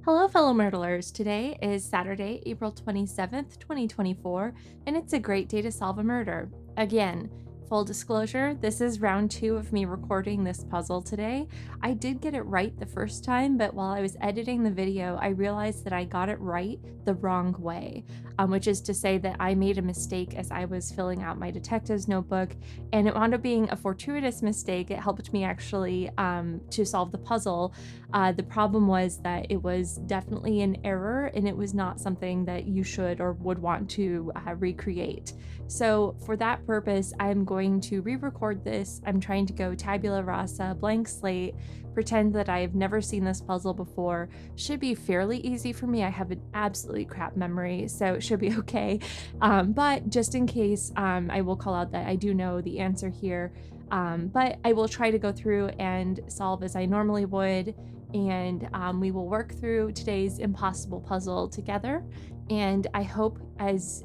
Hello, fellow Murdlers. Today is Saturday, April 27th, 2024, and it's a great day to solve a murder. Again, full disclosure, this is round two of me recording this puzzle today. I did get it right the first time, but while I was editing the video, I realized that I got it right the wrong way, which is to say that I made a mistake as I was filling out my detective's notebook, and it wound up being a fortuitous mistake. It helped me actually to solve the puzzle. The problem was that it was definitely an error and it was not something that you should or would want to recreate. So, for that purpose, I'm going to re record this. I'm trying to go tabula rasa, blank slate, pretend that I've never seen this puzzle before. Should be fairly easy for me. I have an absolutely crap memory, so it should be okay. But just in case, I will call out that I do know the answer here. But I will try to go through and solve as I normally would, and we will work through today's impossible puzzle together. And I hope as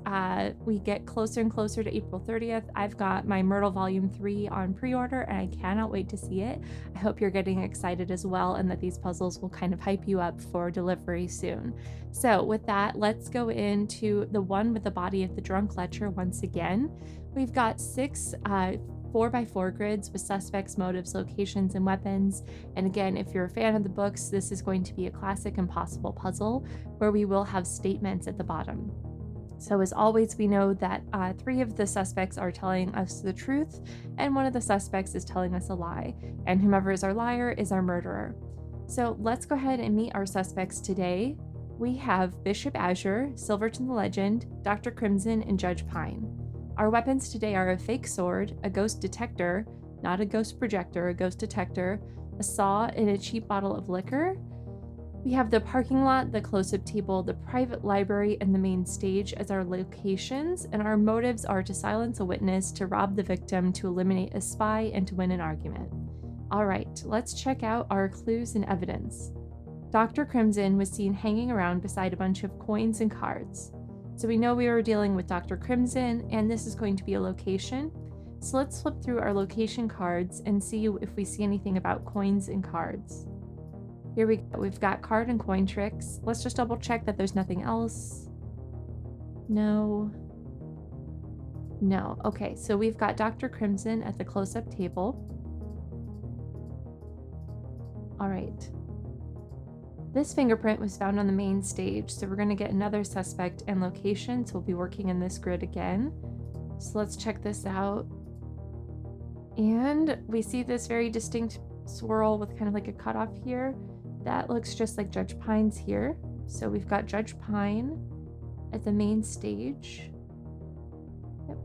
we get closer and closer to April 30th, I've got my Myrtle Volume 3 on pre-order and I cannot wait to see it. I hope you're getting excited as well and that these puzzles will kind of hype you up for delivery soon. So with that, let's go into the one with the body of the drunk LECHER once again. We've got six 4x4 grids with suspects, motives, locations, and weapons. And again, if you're a fan of the books, this is going to be a classic impossible puzzle where we will have statements at the bottom. So as always, we know that three of the suspects are telling us the truth, and one of the suspects is telling us a lie, and whomever is our liar is our murderer. So let's go ahead and meet our suspects today. We have Bishop Azure, Silverton the Legend, Dr. Crimson, and Judge Pine. Our weapons today are a fake sword, a ghost detector, not a ghost projector, a ghost detector, a saw, and a cheap bottle of liquor. We have the parking lot, the close-up table, the private library, and the main stage as our locations, and our motives are to silence a witness, to rob the victim, to eliminate a spy, and to win an argument. All right, let's check out our clues and evidence. Dr. Crimson was seen hanging around beside a bunch of coins and cards. So we know we were dealing with Dr. Crimson, and this is going to be a location. So let's flip through our location cards and see if we see anything about coins and cards. Here we go. We've got card and coin tricks. Let's just double check that there's nothing else. No. No. Okay, so we've got Dr. Crimson at the close-up table. All right. This fingerprint was found on the main stage, so we're going to get another suspect and location, so we'll be working in this grid again. So let's check this out. And we see this very distinct swirl with kind of like a cutoff here. That looks just like Judge Pine's here. So we've got Judge Pine at the main stage. Yep.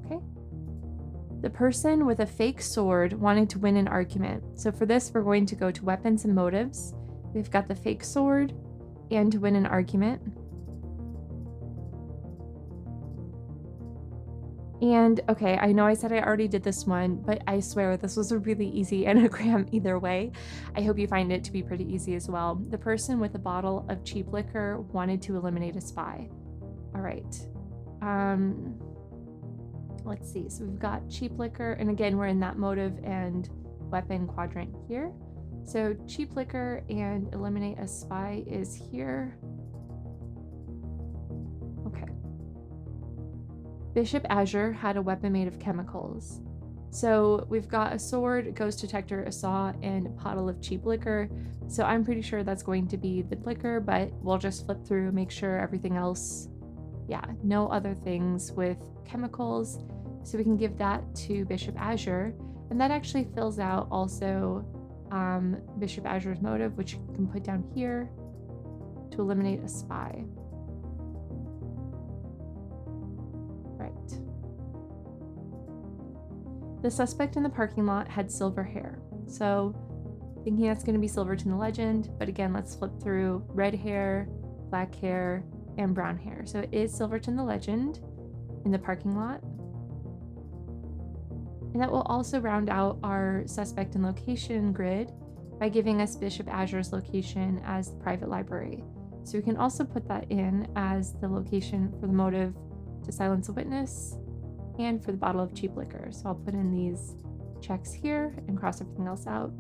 Okay. The person with a fake sword wanted to win an argument. So for this, we're going to go to weapons and motives. We've got the fake sword and to win an argument. And okay, I know I said I already did this one, but I swear this was a really easy anagram either way. I hope you find it to be pretty easy as well. The person with a bottle of cheap liquor wanted to eliminate a spy. All right. Let's see. So we've got cheap liquor, and again, we're in that motive and weapon quadrant here. So cheap liquor and eliminate a spy is here. Okay. Bishop Azure had a weapon made of chemicals. So we've got a sword, a ghost detector, a saw, and a bottle of cheap liquor. So I'm pretty sure that's going to be the liquor, but we'll just flip through, make sure everything else, yeah, no other things with chemicals. So we can give that to Bishop Azure, and that actually fills out also Bishop Azure's motive, which you can put down here to eliminate a spy. Right. The suspect in the parking lot had silver hair. So thinking that's going to be Silverton the Legend, but again, let's flip through red hair, black hair, and brown hair. So it is Silverton the Legend in the parking lot. And that will also round out our suspect and location grid by giving us Bishop Azure's location as the private library. So we can also put that in as the location for the motive to silence a witness and for the bottle of cheap liquor. So I'll put in these checks here and cross everything else out.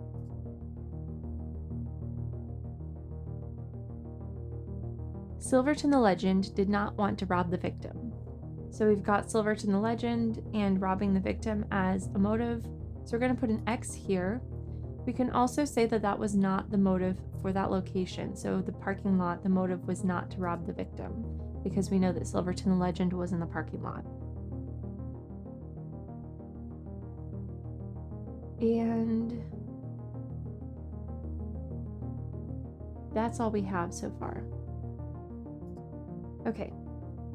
Silverton the Legend did not want to rob the victim. So we've got Silverton the Legend and robbing the victim as a motive. So we're going to put an X here. We can also say that that was not the motive for that location. So the parking lot, the motive was not to rob the victim, because we know that Silverton the Legend was in the parking lot. And that's all we have so far. Okay,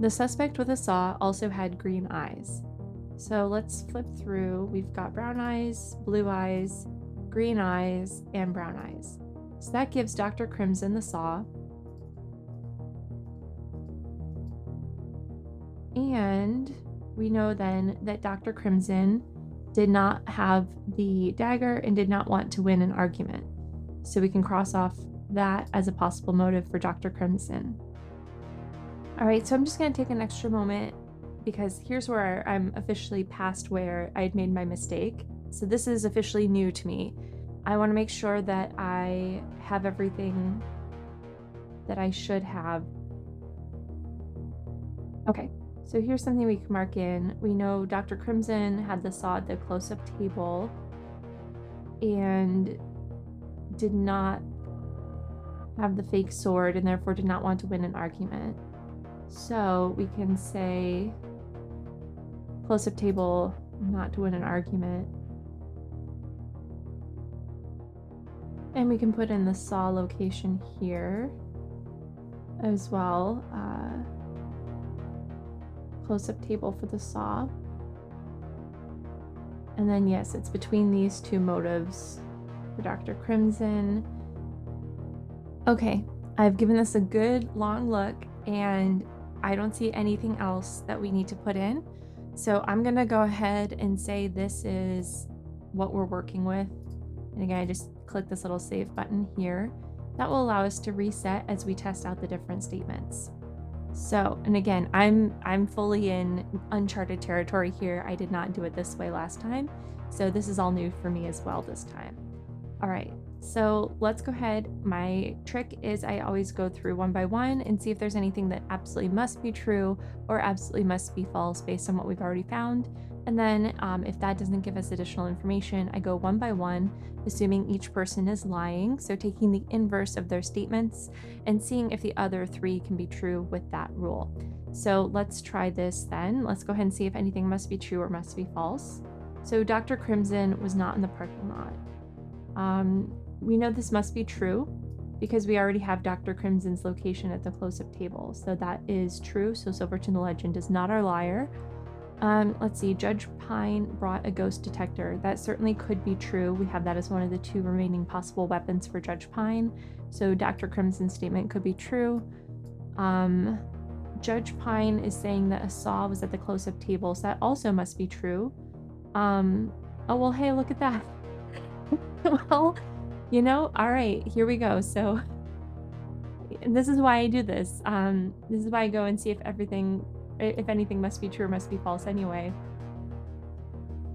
the suspect with a saw also had green eyes. So let's flip through. We've got brown eyes, blue eyes, green eyes, and brown eyes. So that gives Dr. Crimson the saw. And we know then that Dr. Crimson did not have the dagger and did not want to win an argument. So we can cross off that as a possible motive for Dr. Crimson. All right, so I'm just going to take an extra moment because here's where I'm officially past where I'd made my mistake. So this is officially new to me. I want to make sure that I have everything that I should have. Okay, so here's something we can mark in. We know Dr. Crimson had the saw at the close-up table and did not have the fake sword and therefore did not want to win an argument. So we can say close-up table, not to win an argument. And we can put in the saw location here as well. Close-up table for the saw. And then yes, it's between these two motives for Dr. Crimson. Okay, I've given this a good long look and I don't see anything else that we need to put in. So I'm gonna go ahead and say this is what we're working with. And again, I just click this little save button here. That will allow us to reset as we test out the different statements. So, and again, I'm fully in uncharted territory here. I did not do it this way last time. So this is all new for me as well this time. All right, so let's go ahead. My trick is I always go through one by one and see if there's anything that absolutely must be true or absolutely must be false based on what we've already found. And then if that doesn't give us additional information, I go one by one, assuming each person is lying. So taking the inverse of their statements and seeing if the other three can be true with that rule. So let's try this then. Let's go ahead and see if anything must be true or must be false. So Dr. Crimson was not in the parking lot. We know this must be true because we already have Dr. Crimson's location at the close-up table. So that is true. So Silverton the Legend is not our liar. Let's see, Judge Pine brought a ghost detector. That certainly could be true. We have that as one of the two remaining possible weapons for Judge Pine. So Dr. Crimson's statement could be true. Judge Pine is saying that a saw was at the close-up table, so that also must be true. Oh, well, hey, look at that. Well, you know, all right, here we go. So this is why I do this. This is why I go and see if anything must be true or must be false anyway.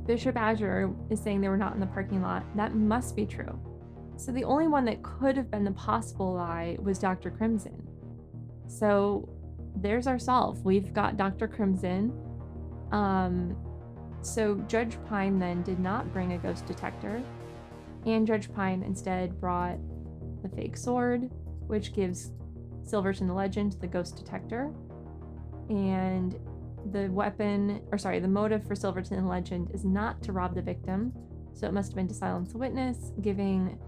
Bishop Azure is saying they were not in the parking lot. That must be true. So the only one that could have been the possible lie was Dr. Crimson. So there's our solve. We've got Dr. Crimson. So Judge Pine then did not bring a ghost detector. And Judge Pine instead brought the fake sword, which gives Silverton the Legend the ghost detector. And the motive for Silverton the Legend is not to rob the victim. So it must have been to silence the witness, giving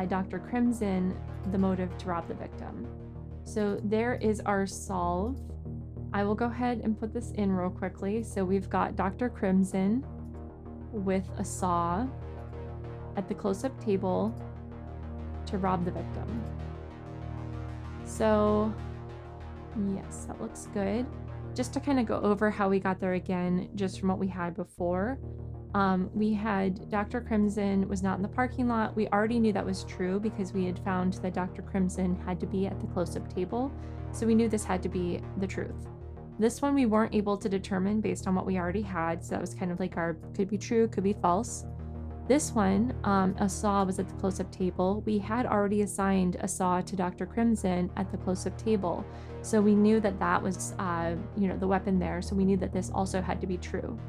Dr. Crimson the motive to rob the victim. So there is our solve. I will go ahead and put this in real quickly. So we've got Dr. Crimson with a saw at the close-up table to rob the victim. So yes, that looks good. Just to kind of go over how we got there again, just from what we had before. We had Dr. Crimson was not in the parking lot. We already knew that was true because we had found that Dr. Crimson had to be at the close-up table. So we knew this had to be the truth. This one we weren't able to determine based on what we already had. So that was kind of like our could be true, could be false. This one, a saw was at the close-up table. We had already assigned a saw to Dr. Crimson at the close-up table, so we knew that that was, the weapon there, so we knew that this also had to be true.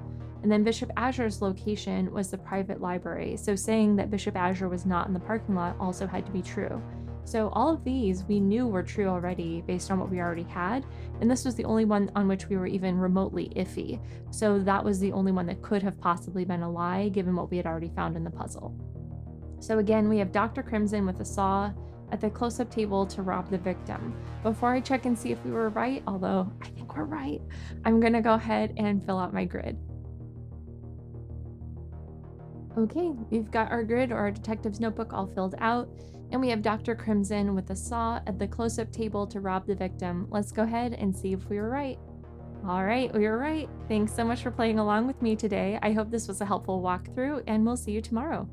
And then Bishop Azure's location was the private library, so saying that Bishop Azure was not in the parking lot also had to be true. So all of these we knew were true already based on what we already had, and this was the only one on which we were even remotely iffy. So that was the only one that could have possibly been a lie given what we had already found in the puzzle. So again, we have Dr. Crimson with a saw at the close-up table to rob the victim. Before I check and see if we were right, although I think we're right, I'm gonna go ahead and fill out my grid. Okay, we've got our grid or our detective's notebook all filled out, and we have Dr. Crimson with a saw at the close-up table to rob the victim. Let's go ahead and see if we were right. All right, we were right. Thanks so much for playing along with me today. I hope this was a helpful walkthrough, and we'll see you tomorrow.